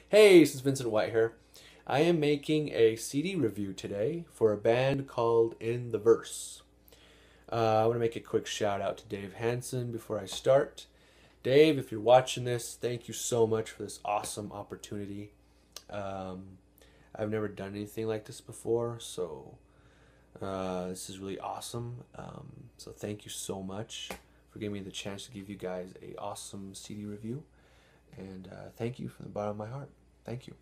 Hey, this is Vincent White here. I am making a CD review today for a band called In the Verse. I want to make a quick shout out to Dave Hansen before I start. Dave, if you're watching this, thank you so much for this awesome opportunity. Um, I've never done anything like this before, so this is really awesome. So thank you so much for giving me the chance to give you guys a awesome CD review. And thank you from the bottom of my heart. Thank you.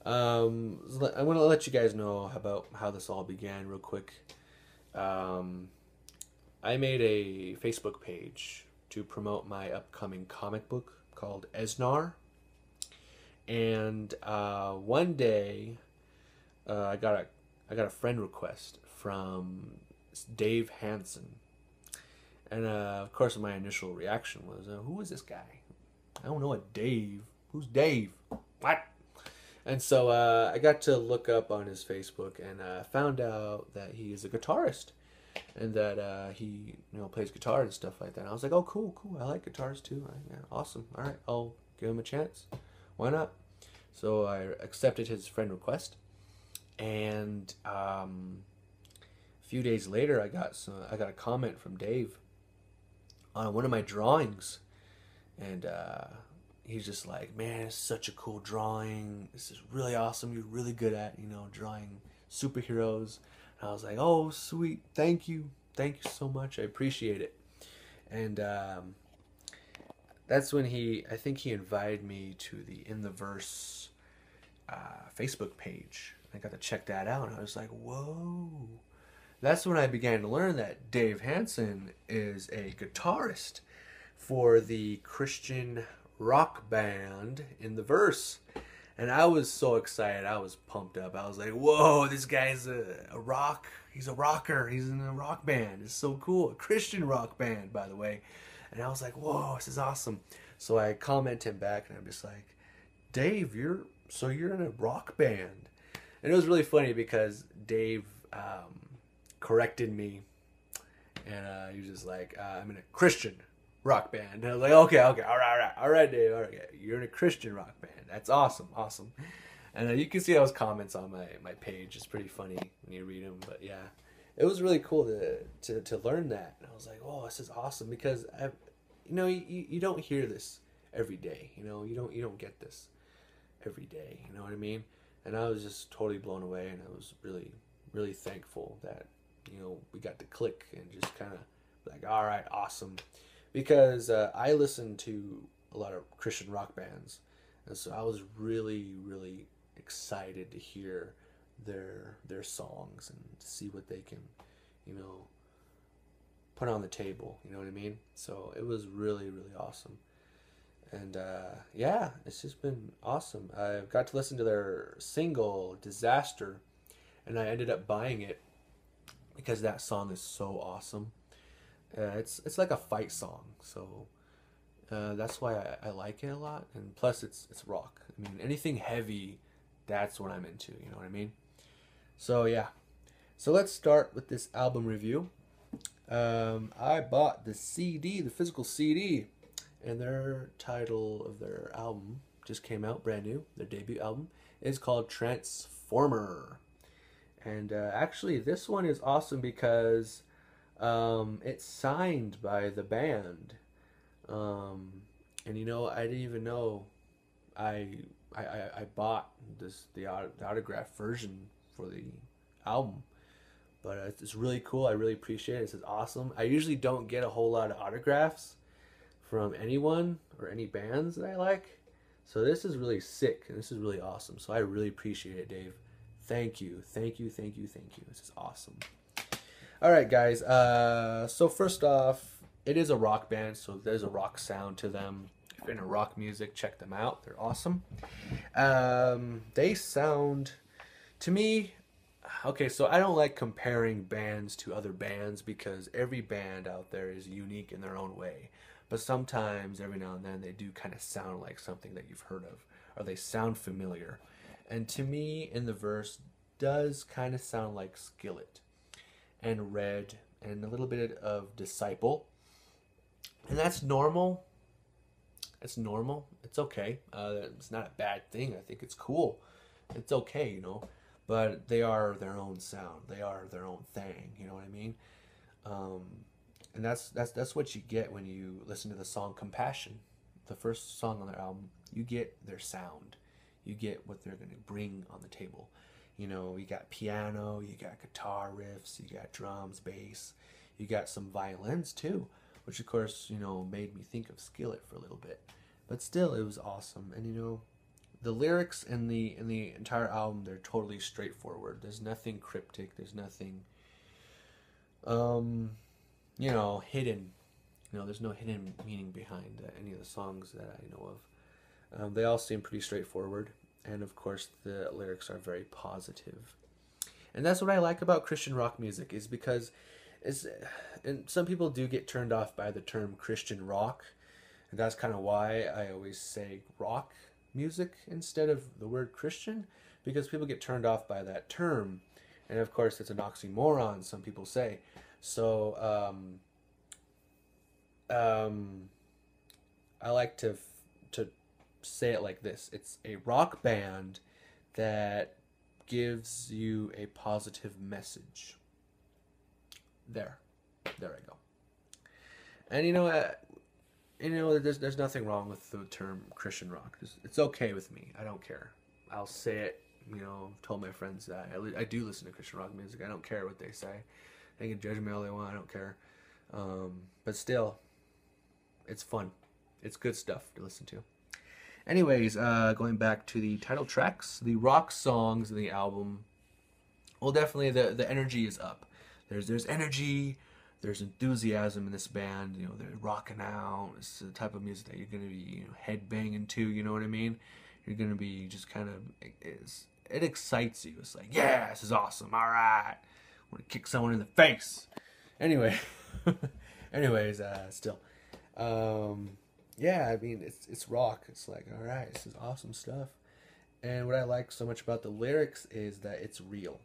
I want to let you guys know about how this all began real quick. Um, I made a Facebook page to promote my upcoming comic book called Esnar. And one day, I got a friend request from Dave Hansen, and of course, my initial reaction was, "Who is this guy? I don't know a Dave. Who's Dave? What?" And so I got to look up on his Facebook and found out that he is a guitarist and that he plays guitar and stuff like that. And I was like, "Oh, cool, cool. I like guitars too. Yeah, awesome. All right, I'll give him a chance. Why not?" So I accepted his friend request, and a few days later, I got a comment from Dave on one of my drawings, and he's just like, "Man, it's such a cool drawing. This is really awesome. You're really good at drawing superheroes." And I was like, "Oh, sweet. Thank you so much. I appreciate it." And that's when I think he invited me to the In the Verse Facebook page. I got to check that out, and I was like, "Whoa." That's when I began to learn that Dave Hansen is a guitarist for the Christian rock band In the Verse. And I was so excited. I was pumped up. I was like, "Whoa, this guy's he's a rocker. He's in a rock band. It's so cool. A Christian rock band, by the way." And I was like, "Whoa, this is awesome." So I comment him back, and I'm just like, "Dave, you're in a rock band." And it was really funny because Dave corrected me, and he was just like, "I'm in a Christian rock band." And I was like, "Okay, okay, all right, Dave, all right, you're in a Christian rock band. That's awesome, awesome." And you can see those comments on my page. It's pretty funny when you read them, but yeah, it was really cool to learn that. And I was like, "Oh, this is awesome," because you don't hear this every day. You don't get this every day. You know what I mean? And I was just totally blown away, and I was really really thankful that we got to click and just kind of like, all right, awesome, because I listen to a lot of Christian rock bands, and so I was really really excited to hear their songs and to see what they can you know put on the table. You know what I mean? So it was really really awesome. And yeah, it's just been awesome. I've got to listen to their single "Disaster," and I ended up buying it because that song is so awesome. It's like a fight song, so that's why I like it a lot. And plus, it's rock. I mean, anything heavy, that's what I'm into. You know what I mean? So yeah. So let's start with this album review. I bought the CD, the physical CD, and their title of their album just came out, brand new. Their debut album is called Transformer. And actually, this one is awesome because it's signed by the band. And I didn't even know I I bought the autograph version for the album. But it's really cool. I really appreciate it. This is awesome. I usually don't get a whole lot of autographs from anyone or any bands that I like. So this is really sick and this is really awesome. So I really appreciate it, Dave. Thank you. Thank you. Thank you. Thank you. This is awesome. All right, guys. So first off, it is a rock band, so there's a rock sound to them. If you're into rock music, check them out. They're awesome. They sound, to me, okay, so I don't like comparing bands to other bands because every band out there is unique in their own way. But sometimes, every now and then, they do kind of sound like something that you've heard of, or they sound familiar. And to me, In the Verse does kind of sound like Skillet and Red and a little bit of Disciple. And that's normal. It's normal. It's okay. It's not a bad thing. I think it's cool. It's okay, you know. But they are their own sound. They are their own thing. You know what I mean? Um, and that's what you get when you listen to the song "Compassion," the first song on their album. You get their sound. You get what they're gonna bring on the table. You know, you got piano, you got guitar riffs, you got drums, bass, you got some violins too, which of course, you know, made me think of Skillet for a little bit. But still, it was awesome. And you know, the lyrics in the entire album, they're totally straightforward. There's nothing cryptic. There's nothing, um, you know, hidden. You know, there's no hidden meaning behind any of the songs that I know of. They all seem pretty straightforward, and of course, the lyrics are very positive. And that's what I like about Christian rock music, is because it's, and some people do get turned off by the term Christian rock, and that's kind of why I always say rock music instead of the word Christian, because people get turned off by that term, and of course, it's an oxymoron. Some people say so. I like to say it like this: it's a rock band that gives you a positive message. There, there I go. And there's nothing wrong with the term Christian rock. It's okay with me. I don't care. I'll say it. You know, I've told my friends that I do listen to Christian rock music. I don't care what they say. They can judge me all they want. I don't care. But still, it's fun. It's good stuff to listen to. Anyways, going back to the title tracks, the rock songs in the album. Well, definitely the energy is up. There's energy. There's enthusiasm in this band. You know, they're rocking out. It's the type of music that you're gonna be, you know, head banging to. You know what I mean? You're gonna be just kind of, it excites you. It's like, yeah, this is awesome. All right, I want to kick someone in the face. Anyway, still, yeah. I mean, it's rock. It's like, all right, this is awesome stuff. And what I like so much about the lyrics is that it's real.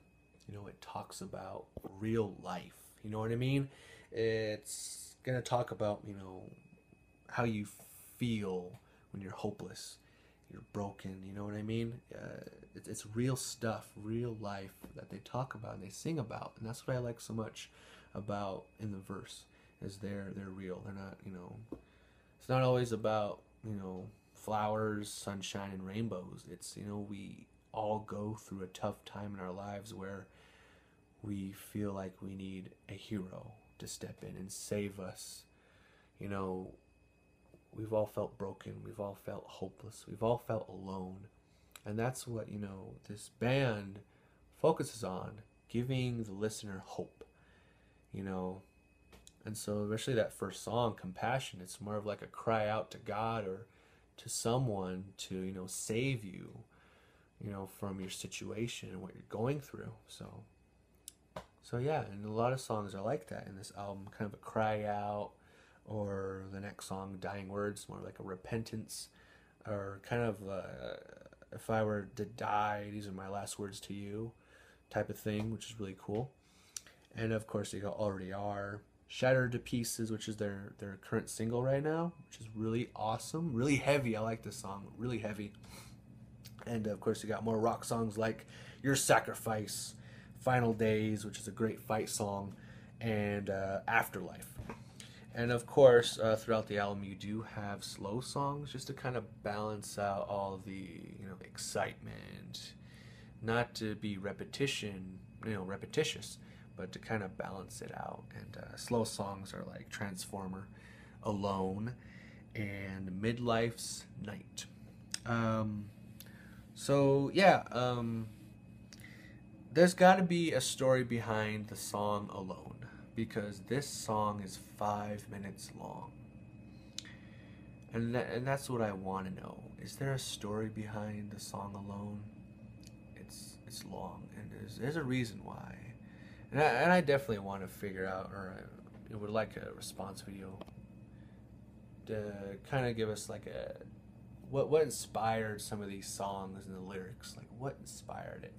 You know, it talks about real life. You know what I mean? It's going to talk about, you know, how you feel when you're hopeless, you're broken. You know what I mean? It's real stuff, real life that they talk about and they sing about. And that's what I like so much about in the verse, is they're real. They're not, you know, it's not always about, you know, flowers, sunshine, and rainbows. It's, you know, we all go through a tough time in our lives where we feel like we need a hero to step in and save us. You know, we've all felt broken. We've all felt hopeless. We've all felt alone. And that's what, you know, this band focuses on, giving the listener hope, you know. And so especially that first song, Compassion, it's more of like a cry out to God or to someone to, you know, save you, you know, from your situation and what you're going through. So yeah, and a lot of songs are like that in this album, kind of a cry out, or the next song, Dying Words, more like a repentance, or kind of if I were to die, these are my last words to you, type of thing, which is really cool. And of course, you got Already Are, Shattered to Pieces, which is their current single right now, which is really awesome, really heavy. I like this song, really heavy. And of course, you got more rock songs like Your Sacrifice, Final Days, which is a great fight song, and Afterlife. And of course, throughout the album, you do have slow songs just to kind of balance out all the, you know, excitement, not to be repetitious, but to kind of balance it out. And slow songs are like Transformer, Alone, and Midlife's Night. So yeah. There's got to be a story behind the song Alone, because this song is 5 minutes long. And that's what I want to know. Is there a story behind the song Alone? It's long, and there's a reason why. And I definitely want to figure out, or I would like a response video to kind of give us like a what inspired some of these songs and the lyrics. Like, what inspired it?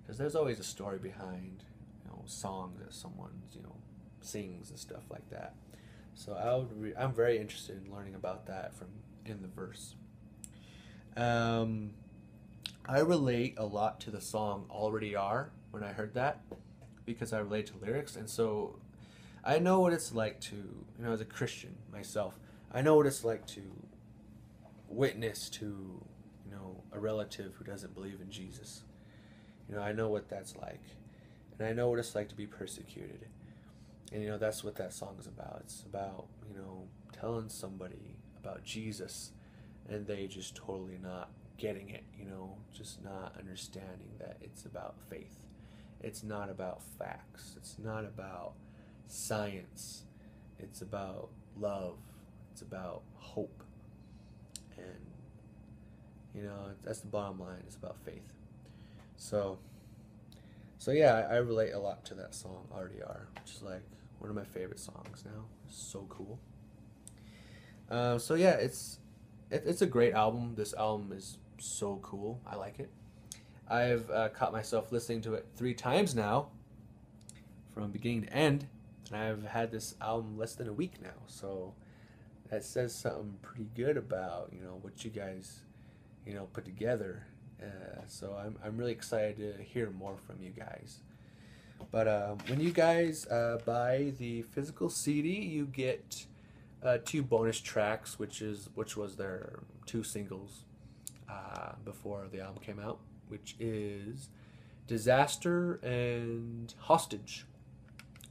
Because there's always a story behind, you know, songs that someone, you know, sings and stuff like that. So I'm very interested in learning about that from in the verse. I relate a lot to the song Already Are when I heard that, because I relate to lyrics. And so I know what it's like to, as a Christian myself, I know what it's like to witness to, a relative who doesn't believe in Jesus. I know what that's like. And I know what it's like to be persecuted. And, that's what that song is about. It's about, telling somebody about Jesus and they just totally not getting it, just not understanding that it's about faith. It's not about facts. It's not about science. It's about love. It's about hope. And, that's the bottom line. It's about faith. So yeah, I relate a lot to that song, Already Are, which is like one of my favorite songs now. It's so cool. So yeah, it's a great album. This album is so cool. I like it. I've caught myself listening to it 3 times now, from beginning to end, and I've had this album less than a week now. So that says something pretty good about what you guys put together. So I'm really excited to hear more from you guys. But when you guys buy the physical CD, you get 2 bonus tracks, which was their 2 singles before the album came out, which is Disaster and Hostage.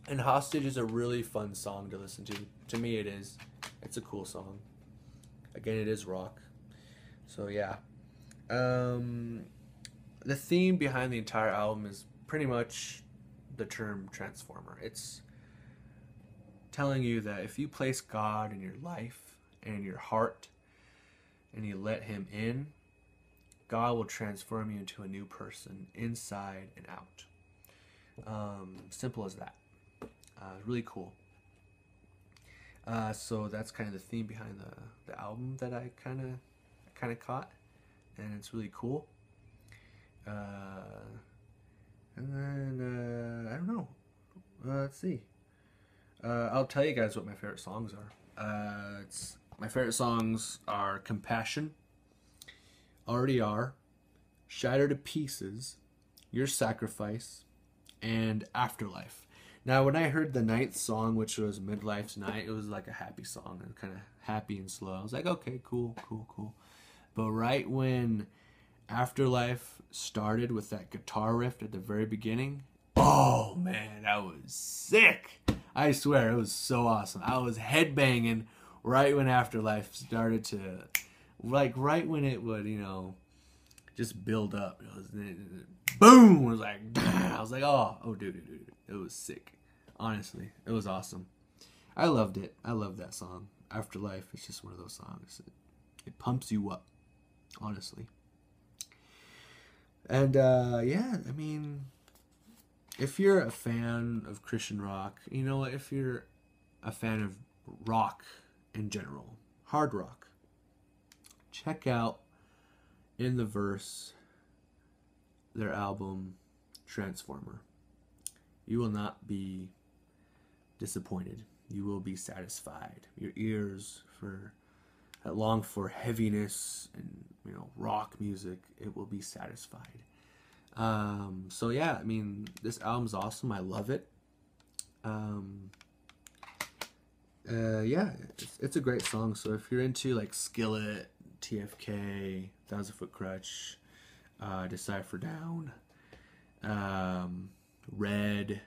And Hostage is a really fun song to listen to. To me it is. It's a cool song. Again, it is rock. So yeah. The theme behind the entire album is pretty much the term transformer. It's telling you that if you place God in your life and your heart and you let him in, God will transform you into a new person, inside and out. Simple as that. Really cool. So that's kind of the theme behind the album that I kind of caught, and it's really cool. And then I don't know. Let's see. I'll tell you guys what my favorite songs are. My favorite songs are Compassion, Already Are, Shattered to Pieces, Your Sacrifice, and Afterlife. Now, when I heard the 9th song, which was Midlife Tonight, it was like a happy song, and kind of happy and slow. I was like, okay, cool. But right when Afterlife started with that guitar riff at the very beginning, oh man, that was sick. I swear, it was so awesome. I was headbanging right when Afterlife started to, right when it would, just build up. It was, boom! It was like, I was like, oh, dude, it was sick. Honestly, it was awesome. I loved it. I love that song. Afterlife, it's just one of those songs. It pumps you up, honestly. And yeah, I mean, if you're a fan of Christian rock, if you're a fan of rock in general, hard rock, check out In the Verse, their album Transformer. You will not be disappointed. You will be satisfied. Your ears that long for heaviness and rock music, it will be satisfied. So yeah, I mean, this album's awesome. I love it. Yeah, it's a great song. So if you're into like Skillet, TFK, Thousand Foot Crutch, Decipher Down, Red,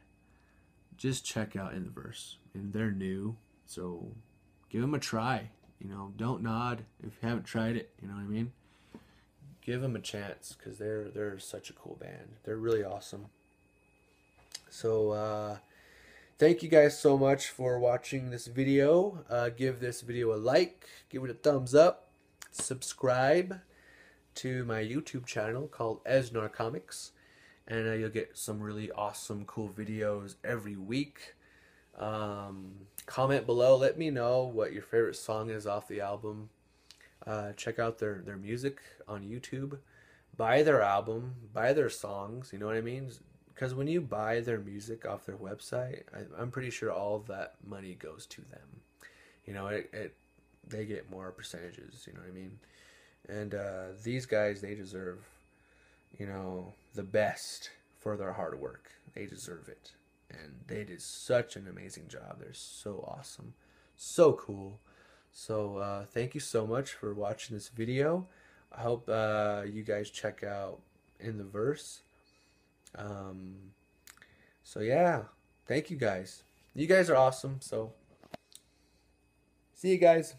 just check out In the Verse. And they're new, so give them a try. Don't nod if you haven't tried it. You know what I mean? Give them a chance, because they're such a cool band. They're really awesome. So thank you guys so much for watching this video. Give this video a like, give it a thumbs up, subscribe to my YouTube channel called Esnar Comics, and you'll get some really awesome, cool videos every week. Comment below, let me know what your favorite song is off the album. Check out their music on YouTube. Buy their album, buy their songs, you know what I mean? Because when you buy their music off their website, I'm pretty sure all of that money goes to them. they get more percentages. You know what I mean? And these guys, they deserve, the best for their hard work. They deserve it. And they did such an amazing job. They're so awesome. So cool. So thank you so much for watching this video. I hope you guys check out In the Verse. So yeah, thank you guys. You guys are awesome. So see you guys.